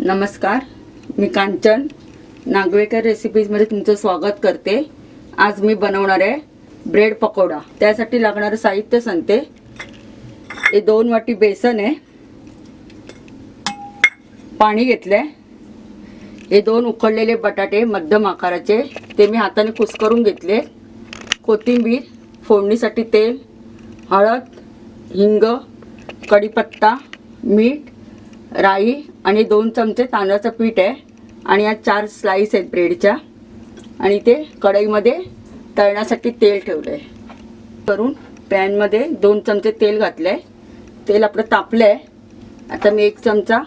नमस्कार, मी कांचन नागवेकर रेसिपीजमध्ये तुमचं स्वागत करते। आज मी बनवणार आहे ब्रेड पकोडा। त्यासाठी लागणारे साहित्य सांगते। हे 2 वाटी बेसन आहे, पाणी घेतले, हे 2 उकडलेले बटाटे मध्यम आकाराचे ते मी हाताने कुस्करून घेतले, कोथिंबीर, फोडणीसाठी तेल, हळद, हिंग, कढीपत्ता, मीठ, राई आणि 2 चमचे तांदळाचं पीठ आहे आणि या 4 स्लाइस आहेत ब्रेडच्या आणि ते कढईमध्ये तळण्यासाठी तेल ठेवले करून पॅन मध्ये 2 चमचे तेल घातले। तेल आपलं तापले। आता मी 1 चमचा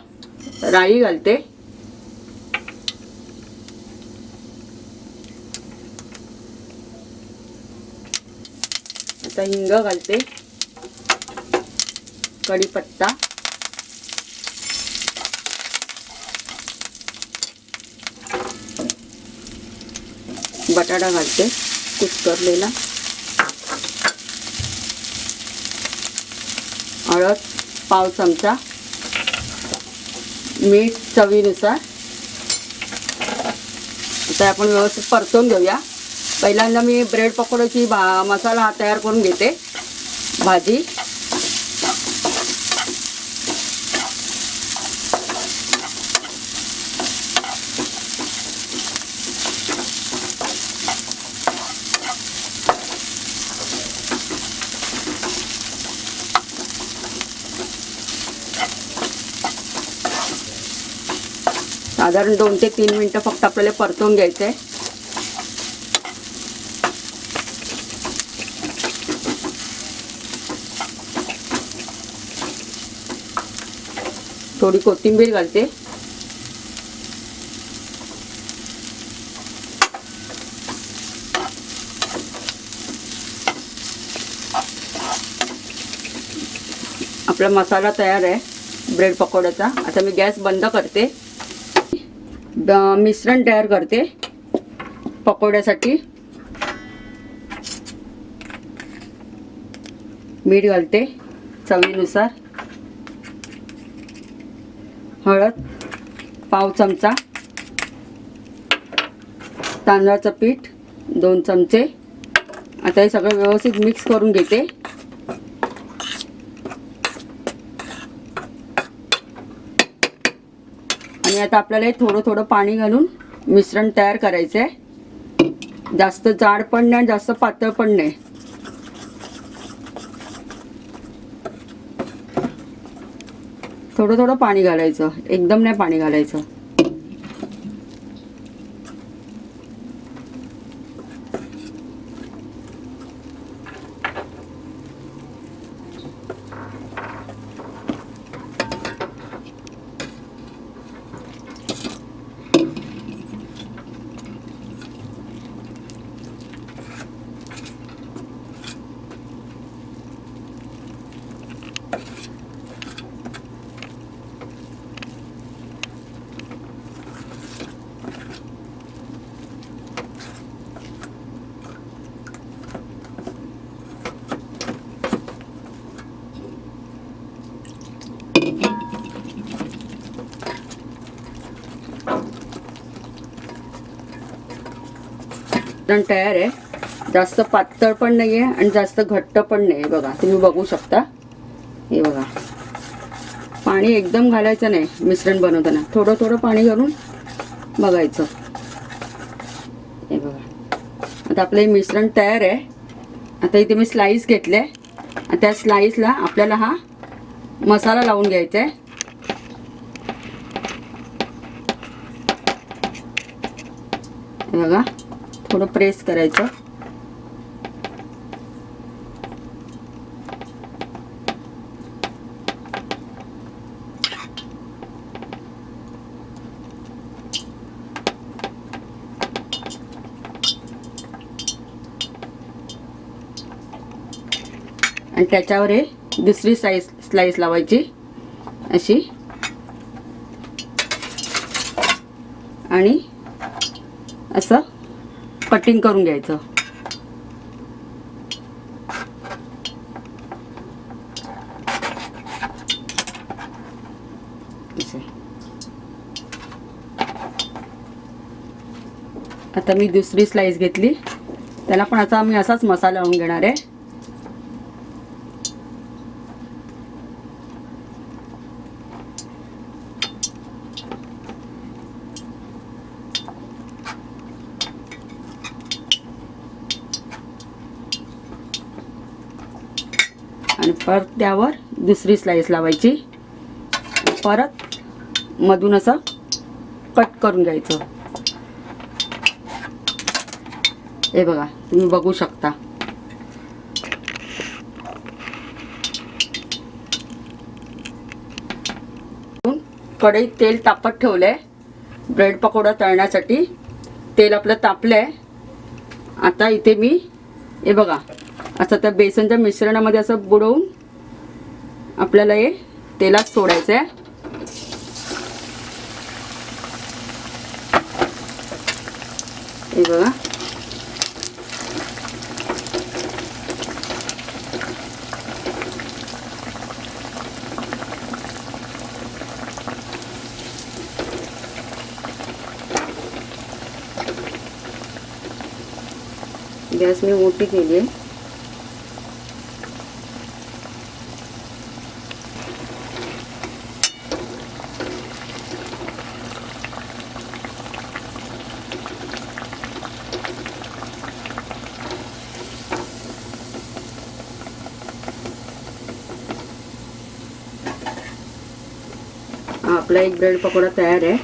राई घालते, आता हिंग घालते, कढीपत्ता, बटाटा घालते कुस्करलेला, हळद पाव चमचा, मीठ चवीनुसार। आता आपण व्यवस्थित परतून घेऊया। पहिल्यांदा मी ब्रेड पकोड्याची मसाला हा तयार करून घेते। भाजी, साधारण 2 ते 3 मिनिटं फक्त आपल्याला परतून घ्यायचं आहे। थोडी कोथिंबीर घालते, आपला मसाला तयार आहे ब्रेड पकोड्याचा। आता मी गॅस बंद करते, मिश्रण तयार करते पकोड्यासाठी। मीठ घालते चवीनुसार, हळद पाव चमचा, तांदळाचं पीठ 2 चमचे। आता हे सगळं व्यवस्थित मिक्स करून घेते। आणि आता आपल्याला थोडं थोडं पाणी घालून मिश्रण तयार करायचं आहे। जास्त जाड पण नाही, जास्त पातळ पण नाही। थोडं थोडं पाणी घालायचं, एकदम नाही पाणी घालायचं। तयार आहे, जास्त पातळ पण नाहीये आणि जास्त घट्ट पण नाही। बघा, तुम्ही बघू शकता, हे बघा, पाणी एकदम घालायचं नाही मिश्रण बनवताना, थोडं थोडं पाणी घालून बघायचं। हे बघा, आता आपलं हे मिश्रण तयार आहे। आता इथे मी स्लाइस घेतले, त्या स्लाइसला आपल्याला हा मसाला लावून घ्यायचा आहे। बघा, थोडं प्रेस करायचं, आणि त्याच्यावर हे दुसरी स्लाइस लावायची अशी, आणि असं कटिंग करून घ्यायचं। आता मी दुसरी स्लाइस घेतली, त्याला पण आता मी असाच मसाला लावून घेणार आहे. आणि परत त्यावर दुसरी स्लाइस लावायची, परत मधून असं कट करून घ्यायचं. हे बघा, तुम्ही बघू शकता. कढईत तेल तापत ठेवलंय ब्रेड पकोडा तळण्यासाठी. तेल आपलं तापलंय. आता इथे मी हे बघा असं त्या बेसनच्या मिश्रणामध्ये असं बुडवून आपल्याला हे तेलात सोडायचं आहे. हे बघा, गॅस मी मोठी केली आहे. आपला एक ब्रेड पकोडा तयार आहे.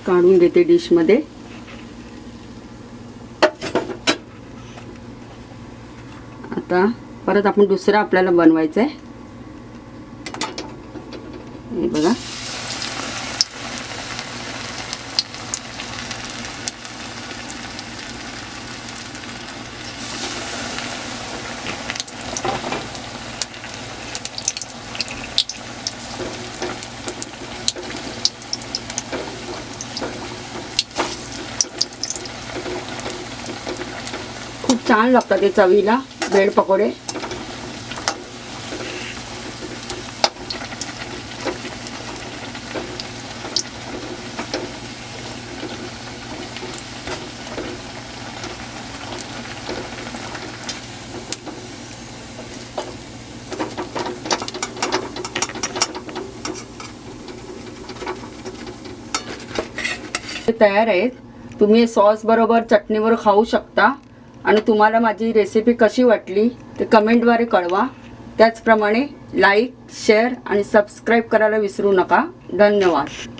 काढून घेते डिश मध्ये. आता परत आपण दुसरा आपल्याला बनवायचा आहे. हे बघा, खूप छान लागतात ते चवीला ब्रेड पकोडे. तयार आहेत. तुम्ही सॉस बरोबर चटणीवर खाऊ शकता. आणि तुम्हाला माझी रेसिपी कशी वाटली ते कमेंटद्वारे कळवा. त्याचप्रमाणे लाईक, शेअर आणि सबस्क्राईब करायला विसरू नका. धन्यवाद.